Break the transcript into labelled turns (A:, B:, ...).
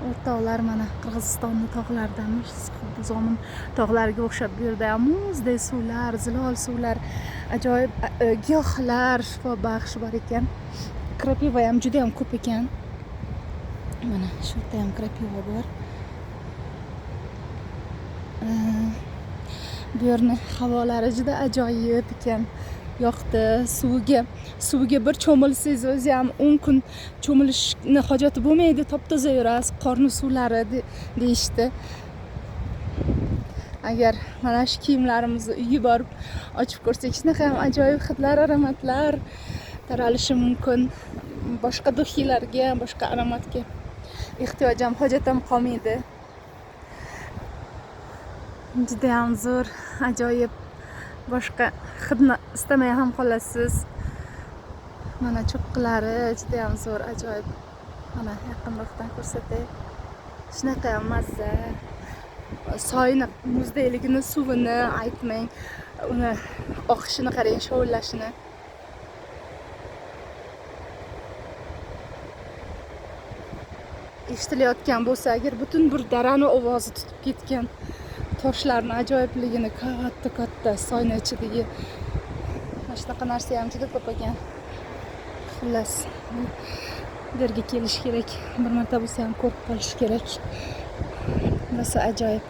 A: O'rtoqlar, mana Qirg'izistonning tog'laridamiz. Zomin tog'lariga o'xshab bu yerda ham muzdek suvlar, zilol suvlar, ajoyib giyohlar shifobaxsh bor ekan. Krapiva ham juda ham ko'p ekan. Mana shu yerda ham krapiva bor. Bu yerning havolari juda ajoyib ekan. Yoqdi. Suviga bir cho'milsangiz o'zi ham 10 kun cho'milishni hojati bo'lmaydi. Top-toza yurasiz. Qorni suvlari deyishdi. Agar mana shu kiyimlarimizni uyga borib ochib ko'rsak, shunaqa ham ajoyib hidlar, aromatlar taralishi mumkin. Boshqa duxiylarga, boshqa aromatga ehtiyoj ham, hojat ham qolmaydi. Juda ham zo'r, ajoyib. Boshqa hidni istamay ham qolasiz. Mana cho'qqilari juda ham zo'r, ajoyib. Mana yaqinroqdan ko'rsatay. Shunaqa ham mazza. Soyni muzdayligini, suvini aytmang. Uni oqishini qarang, shovullashini. Eshitilayotgan bo'lsa agar, butun bir darani ovozi tutib ketgan. Toshlarning ajoyibligini, katta soyning ichidagi mana shunaqa narsa ham juda ko'p ekan. Xullas, bu yerga kelish kerak. Bir marta bo'lsa ham ko'rib qolish kerak. Rosa ajoyib.